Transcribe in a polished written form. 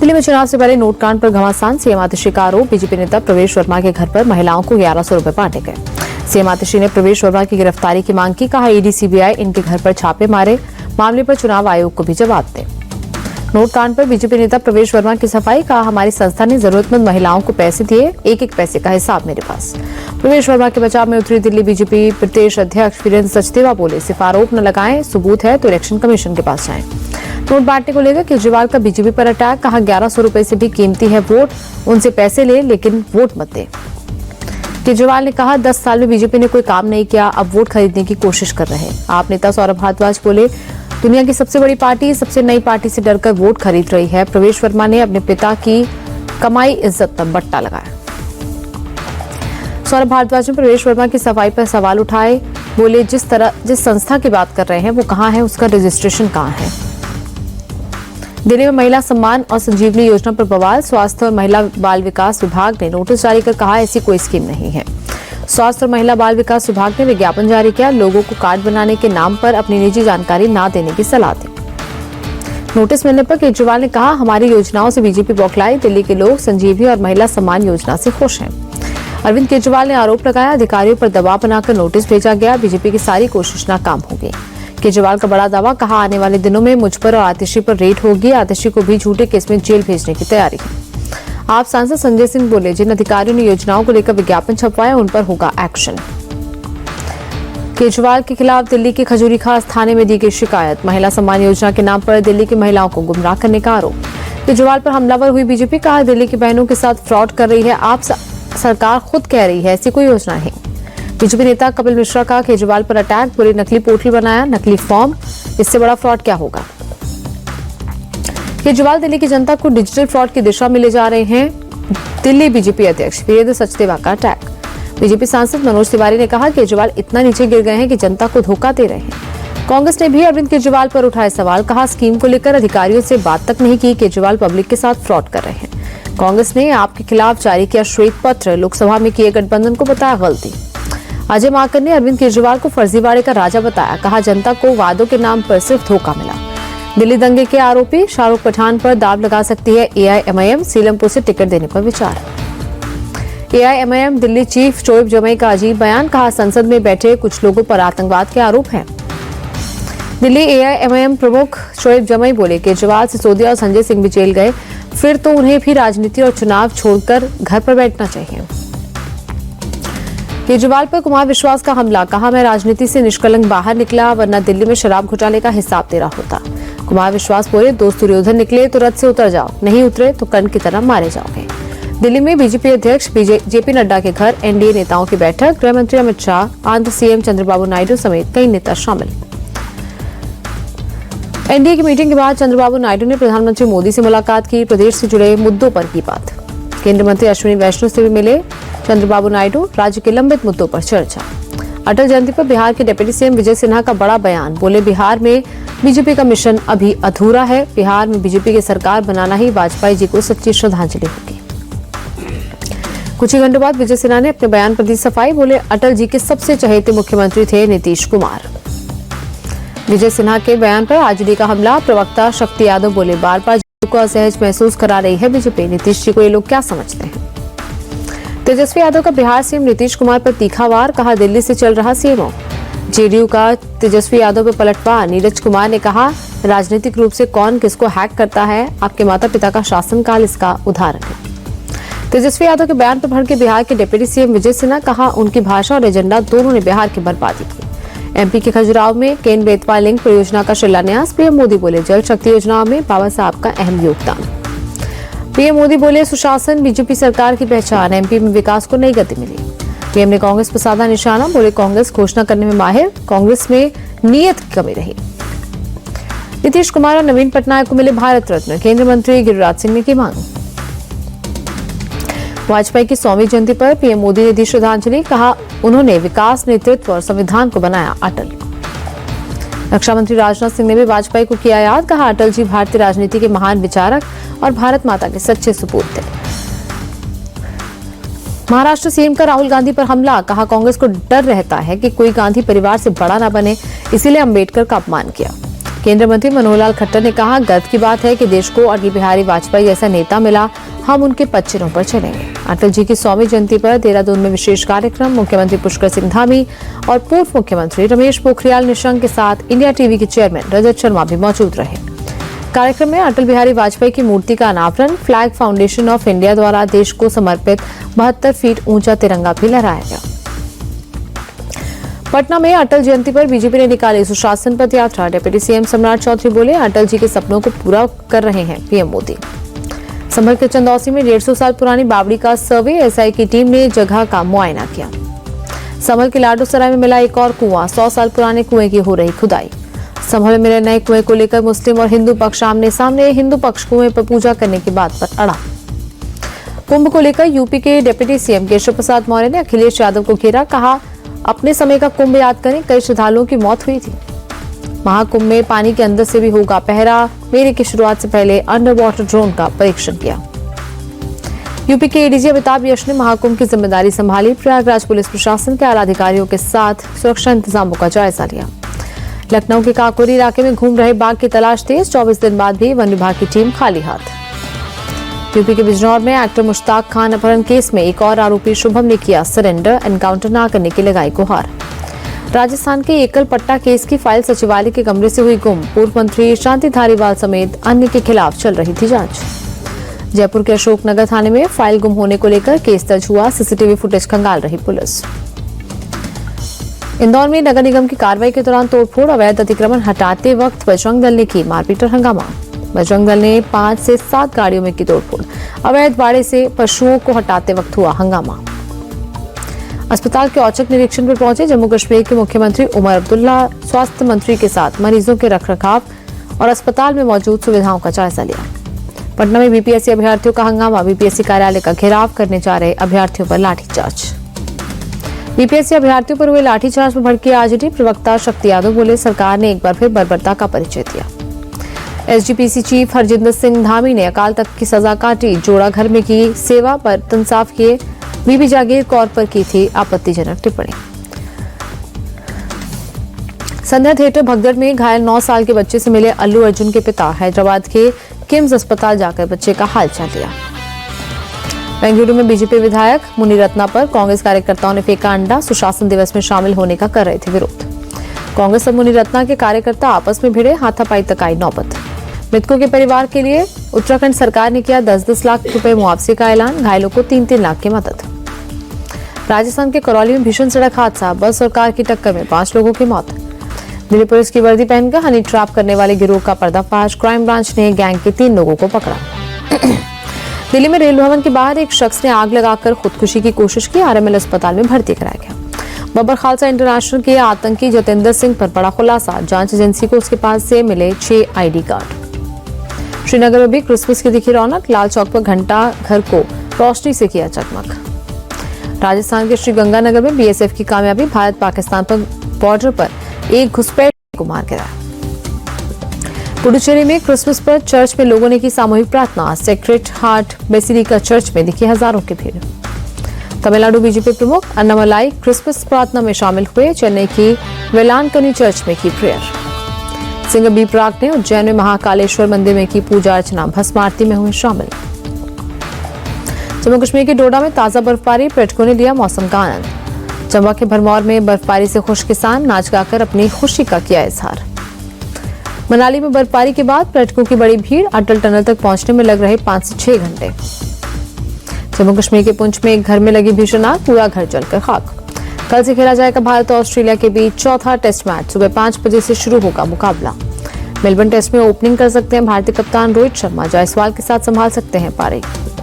दिल्ली में चुनाव से पहले नोट कांड पर घमासान, सीएम आतिशी का आरोप। बीजेपी नेता प्रवेश वर्मा के घर पर महिलाओं को 1100 रुपए बांटे गए। सीएम आतिशी ने प्रवेश वर्मा की गिरफ्तारी की मांग की। कहा, ईडी सीबीआई इनके घर पर छापे मारे, मामले पर चुनाव आयोग को भी जवाब दे। नोट कांड पर बीजेपी नेता प्रवेश वर्मा की सफाई। कहा, हमारी संस्था ने जरूरतमंद महिलाओं को पैसे दिए, एक एक पैसे का हिसाब मेरे पास। प्रवेश वर्मा के बचाव में उतरी दिल्ली बीजेपी प्रदेश अध्यक्ष वीरेंद्र सचदेवा बोले, सिर्फ आरोप न लगाएं, सबूत है तो इलेक्शन कमीशन के पास जाएं। नोट बांटने को लेकर केजरीवाल का बीजेपी पर अटैक। कहा, 1100 रुपए से भी कीमती है वोट, उनसे पैसे ले लेकिन वोट मत दे। केजरीवाल ने कहा, 10 साल में बीजेपी ने कोई काम नहीं किया, अब वोट खरीदने की कोशिश कर रहे हैं। आप नेता सौरभ भारद्वाज बोले, दुनिया की सबसे बड़ी पार्टी सबसे नई पार्टी से डरकर वोट खरीद रही है। प्रवेश वर्मा ने अपने पिता की कमाई इज्जत पर बट्टा लगाया। सौरभ भारद्वाज ने प्रवेश वर्मा की सफाई पर सवाल उठाए। बोले, जिस संस्था की बात कर रहे हैं वो कहां है, उसका रजिस्ट्रेशन कहां है। दिल्ली में महिला सम्मान और संजीवनी योजना पर बवाल। स्वास्थ्य और महिला बाल विकास विभाग ने नोटिस जारी कर कहा, ऐसी कोई स्कीम नहीं है। स्वास्थ्य और महिला बाल विकास विभाग ने विज्ञापन जारी किया, लोगों को कार्ड बनाने के नाम पर अपनी निजी जानकारी न देने की सलाह दी। नोटिस मिलने पर केजरीवाल ने कहा, हमारी योजनाओं से बीजेपी बौखलाई, दिल्ली के लोग संजीवनी और महिला सम्मान योजना से खुश हैं। अरविंद केजरीवाल ने आरोप लगाया, अधिकारियों पर दबाव बनाकर नोटिस भेजा गया, बीजेपी की सारी कोशिश नाकाम हो गई। केजरीवाल का बड़ा दावा। कहा, आने वाले दिनों में मुझ पर और आतिशी पर रेड होगी, आतिशी को भी झूठे केस में जेल भेजने की तैयारी है। आप सांसद संजय सिंह बोले, जिन अधिकारियों ने योजनाओं को लेकर विज्ञापन छपवाया उन पर होगा एक्शन। केजरीवाल के खिलाफ दिल्ली के खजूरी खास थाने में दी गई शिकायत। महिला सम्मान योजना के नाम पर दिल्ली की महिलाओं को गुमराह करने का आरोप। केजरीवाल पर हमलावर हुई बीजेपी। कहा, दिल्ली की बहनों के साथ फ्रॉड कर रही है, आप सरकार खुद कह रही है ऐसी कोई योजना नहीं। बीजेपी नेता कपिल मिश्रा का केजरीवाल पर अटैक। बोले, नकली पोर्टल बनाया, नकली फॉर्म, इससे बड़ा फ्रॉड क्या होगा। केजरीवाल दिल्ली की जनता को डिजिटल फ्रॉड की दिशा में ले जा रहे हैं। दिल्ली बीजेपी अध्यक्ष वीरेंद्र सचदेवा का अटैक। बीजेपी सांसद मनोज तिवारी ने कहा, केजरीवाल इतना नीचे गिर गए हैं कि जनता को धोखा दे रहे हैं। कांग्रेस ने भी अरविंद केजरीवाल पर उठाए सवाल। कहा, स्कीम को लेकर अधिकारियों से बात तक नहीं की, केजरीवाल पब्लिक के साथ फ्रॉड कर रहे हैं। कांग्रेस ने आपके खिलाफ जारी किया श्वेत पत्र, लोकसभा में किए गठबंधन को बताया गलती। अजय माकन ने अरविंद केजरीवाल को फर्जीवाड़े का राजा बताया। कहा, जनता को वादों के नाम पर सिर्फ धोखा मिला। दिल्ली दंगे के आरोपी शाहरुख पठान पर दाव लगा सकती है एआईएमआईएम, सीलमपुर से टिकट देने पर विचार। एआईएमआईएम दिल्ली चीफ शोएब जमई का अजीब बयान। कहा, संसद में बैठे कुछ लोगों पर आतंकवाद के आरोप हैं। दिल्ली एआईएमआईएम प्रमुख शोएब जमई बोले, केजरीवाल, सिसोदिया और संजय सिंह भी जेल गए, फिर तो उन्हें भी राजनीति और चुनाव छोड़कर घर पर बैठना चाहिए। केजरीवाल पर कुमार विश्वास का हमला। कहा, मैं राजनीति से निष्कलंक बाहर निकला, वरना दिल्ली में शराब घोटाले का हिसाब दे रहा होता। कुमार विश्वास बोले, दोस्त दुर्योधन निकले तो रथ से उतर जाओ, नहीं उतरे तो कर्ण की तरह मारे जाओगे। दिल्ली में बीजेपी अध्यक्ष जेपी नड्डा के घर एनडीए नेताओं की बैठक। गृह मंत्री अमित शाह, आंध्र सीएम चंद्रबाबू नायडू समेत कई नेता शामिल। एनडीए की मीटिंग के बाद चंद्रबाबू नायडू ने प्रधानमंत्री मोदी से मुलाकात की, प्रदेश से जुड़े मुद्दों पर की बात। केंद्रीय मंत्री अश्विनी वैष्णव से भी मिले चंद्रबाबू नायडू, राज्य के लंबित मुद्दों पर चर्चा। अटल जयंती पर बिहार के डिप्टी सीएम विजय सिन्हा का बड़ा बयान। बोले, बिहार में बीजेपी का मिशन अभी अधूरा है, बिहार में बीजेपी की सरकार बनाना ही वाजपेयी जी को सच्ची श्रद्धांजलि होगी। कुछ ही घंटों बाद विजय सिन्हा ने अपने बयान पर दी सफाई। बोले, अटल जी के सबसे चहेते मुख्यमंत्री थे नीतीश कुमार। विजय सिन्हा के बयान पर आरजेडी का हमला। प्रवक्ता शक्ति यादव बोले, बार बार को असहज महसूस करा रही है बीजेपी, नीतीश जी को ये लोग क्या समझते हैं। तेजस्वी यादव का बिहार सीएम नीतीश कुमार पर तीखा वार। कहा, दिल्ली से चल रहा सीएमओ। जेडीयू का तेजस्वी यादव पर पलटवार। नीरज कुमार ने कहा, राजनीतिक रूप से कौन किसको हैक करता है, आपके माता पिता का शासनकाल इसका उदाहरण है। तेजस्वी यादव के बयान पर भड़के बिहार के डिप्टी सीएम विजय सिन्हा। कहा, उनकी भाषा और एजेंडा दोनों ने बिहार की बर्बादी की। एमपी के खजुराहो में केन बेतवा लिंक परियोजना का शिलान्यास। पीएम मोदी बोले, जल शक्ति योजना में बाबा साहब का अहम योगदान। पीएम मोदी बोले, सुशासन बीजेपी सरकार की पहचान, एमपी में विकास को नई गति मिली। पीएम ने कांग्रेस पर साधा निशाना। बोले, कांग्रेस घोषणा करने में माहिर, कांग्रेस में नीयत की कमी रही। नीतीश कुमार और नवीन पटनायक को मिले भारत रत्न। केंद्रीय मंत्री गिरिराज सिंह ने की मांग। वाजपेयी की 100वीं जयंती पर पीएम मोदी ने दी श्रद्धांजलि। कहा, उन्होंने विकास, नेतृत्व और संविधान को बनाया अटल। रक्षा मंत्री राजनाथ सिंह ने भी वाजपेयी को किया याद। कहा, अटल जी भारतीय राजनीति के महान विचारक और भारत माता के सच्चे सपूत थे। महाराष्ट्र सीएम का राहुल गांधी पर हमला। कहा, कांग्रेस को डर रहता है कि कोई गांधी परिवार से बड़ा ना बने, इसीलिए अंबेडकर का अपमान किया। केंद्रीय मंत्री मनोहर लाल खट्टर ने कहा, गर्व की बात है कि देश को अटल बिहारी वाजपेयी जैसा नेता मिला। हम उनके पच्चीनों पर चलेंगे। अटल जी की 100वीं जयंती पर देहरादून में विशेष कार्यक्रम। मुख्यमंत्री पुष्कर सिंह धामी और पूर्व मुख्यमंत्री रमेश पोखरियाल निशंक के साथ इंडिया टीवी के चेयरमैन रजत शर्मा भी मौजूद रहे। कार्यक्रम में अटल बिहारी वाजपेयी की मूर्ति का अनावरण, फ्लैग फाउंडेशन ऑफ इंडिया द्वारा देश को समर्पित 72 फीट ऊंचा तिरंगा भी लहराया गया। पटना में अटल जयंती पर बीजेपी ने निकाली सुशासन पथ यात्रा। डिप्टी सीएम सम्राट चौधरी बोले, अटल जी के सपनों को पूरा कर रहे हैं पीएम मोदी। संभल के चंदौसी में 150 साल पुरानी बावड़ी का सर्वे, एसआई की टीम ने जगह का मुआयना किया। संभल के लाडो सराय में मिला एक और कुआं, 100 साल पुराने कुएं की हो रही खुदाई। संभल में मिले नए कुएं को लेकर मुस्लिम और हिंदू पक्ष आमने सामने। हिंदू पक्ष कुएं पर पूजा करने की बात पर अड़ा। कुंभ को लेकर यूपी के डिप्टी सीएम केशव प्रसाद मौर्य ने अखिलेश यादव को घेरा। कहा, अपने समय का कुंभ याद करें, कई श्रद्धालुओं की मौत हुई थी। महाकुंभ में पानी के अंदर से भी होगा पहरा। मेले की शुरुआत से पहले अंडर वाटर ड्रोन का परीक्षण किया। यूपी के एडीजी अमिताभ यश ने महाकुंभ की जिम्मेदारी संभाली। प्रयागराज पुलिस प्रशासन के आला अधिकारियों के साथ सुरक्षा इंतजामों का जायजा लिया। लखनऊ के काकोरी इलाके में घूम रहे बाघ की तलाश तेज। 24 दिन बाद भी वन विभाग की टीम खाली हाथ। यूपी के बिजनौर में एक्टर मुश्ताक खान अपहरण केस में एक और आरोपी शुभम ने किया सरेंडर। एनकाउंटर न करने की लगाई गुहार। राजस्थान के एकल पट्टा केस की फाइल सचिवालय के कमरे से हुई गुम। पूर्व मंत्री शांति धारीवाल समेत अन्य के खिलाफ चल रही थी जांच। जयपुर के अशोकनगर थाने में फाइल गुम होने को लेकर केस दर्ज हुआ। सीसीटीवी फुटेज खंगाल रही पुलिस। इंदौर में नगर निगम की कार्रवाई के दौरान तोड़फोड़, अवैध अतिक्रमण हटाते वक्त बजरंग दल ने की मारपीट और हंगामा। बजरंग दल ने 5 से 7 गाड़ियों में की तोड़फोड़। अवैध बाड़े से पशुओं को हटाते वक्त हुआ हंगामा। अस्पताल के औचक निरीक्षण पर पहुंचे जम्मू कश्मीर के मुख्यमंत्री उमर अब्दुल्ला। स्वास्थ्य मंत्री के साथ मरीजों के रखरखाव और अस्पताल में मौजूद सुविधाओं का जायजा लिया। पटना में बीपीएससी अभ्यर्थियों का हंगामा। बीपीएससी कार्यालय का घेराव करने जा रहे अभ्यर्थियों पर लाठीचार्ज। बीपीएससी अभ्यर्थियों पर हुए लाठीचार्ज में भड़के आरजेडी प्रवक्ता शक्ति यादव बोले, सरकार ने एक बार फिर बर्बरता का परिचय दिया। एसजीपीसी चीफ हरजिंदर सिंह धामी ने अकाल तख्त की सजा काटी। जोड़ा घर में की सेवा पर इंसाफ किए। बीबी जागीर कौर पर की थी आपत्तिजनक टिप्पणी। संध्या थिएटर भगदड़ में घायल 9 साल के बच्चे से मिले अल्लू अर्जुन के पिता। हैदराबाद के किम्स अस्पताल जाकर बच्चे का हालचाल लिया। बेंगलुरु में बीजेपी विधायक मुनिरत्ना पर कांग्रेस कार्यकर्ताओं ने फेंका अंडा। सुशासन दिवस में शामिल होने का कर रहे थे विरोध। कांग्रेस और मुनिरत्ना के कार्यकर्ता आपस में भिड़े, हाथापाई तक आई नौबत। मृतकों के परिवार के लिए उत्तराखंड सरकार ने किया 10-10 लाख रुपए मुआवजे का ऐलान। घायलों को 3-3 लाख की मदद। राजस्थान के करौली में भीषण सड़क हादसा। बस और कार की टक्कर में 5 लोगों की मौत। दिल्ली पुलिस की वर्दी पहनकर हनी ट्रैप करने वाले गिरोह का पर्दाफाश। क्राइम ब्रांच ने गैंग के 3 लोगों को पकड़ा। दिल्ली में रेल भवन के बाहर एक शख्स ने आग लगाकर खुदकुशी की कोशिश की। आरएमएल अस्पताल में भर्ती कराया गया। बब्बर खालसा इंटरनेशनल के आतंकी जतेंद्र सिंह पर बड़ा खुलासा। जांच एजेंसी को उसके पास से मिले 6 आईडी कार्ड। श्रीनगर में भी क्रिसमस की दिखी रौनक। लाल चौक पर घंटा घर को रोशनी से किया चकमक। राजस्थान के श्रीगंगानगर में बीएसएफ की कामयाबी। भारत पाकिस्तान पर बॉर्डर पर एक घुसपैठ को मार गिराया। पुडुचेरी में क्रिसमस पर चर्च में लोगों ने की सामूहिक प्रार्थना। सेक्रेड हार्ट बेसिलिका चर्च में दिखी हजारों की भीड़। तमिलनाडु बीजेपी प्रमुख अन्नामलाई क्रिसमस प्रार्थना में शामिल हुए। चेन्नई की वेलानकनी चर्च में की प्रेयर। सिंगर बी प्राक ने उज्जैन में महाकालेश्वर मंदिर में की पूजा अर्चना। भस्म आरती में हुए शामिल। जम्मू कश्मीर के डोडा में ताजा बर्फबारी। पर्यटकों ने लिया मौसम का आनंद। चंबा के भरमौर में बर्फबारी से खुश किसान। नाच गाकर अपनी खुशी का किया इजहार। मनाली में बर्फबारी के बाद पर्यटकों की बड़ी भीड़। अटल टनल तक पहुंचने में लग रहे 5 से 6 घंटे। जम्मू कश्मीर के पुंछ में एक घर में लगी भीषण आग। पूरा घर जलकर खाक। कल से खेला जाएगा भारत और ऑस्ट्रेलिया के बीच चौथा टेस्ट मैच। सुबह 5 बजे से शुरू होगा मुकाबला। मेलबर्न टेस्ट में ओपनिंग कर सकते हैं भारतीय कप्तान रोहित शर्मा। जायसवाल के साथ संभाल सकते हैं पारी।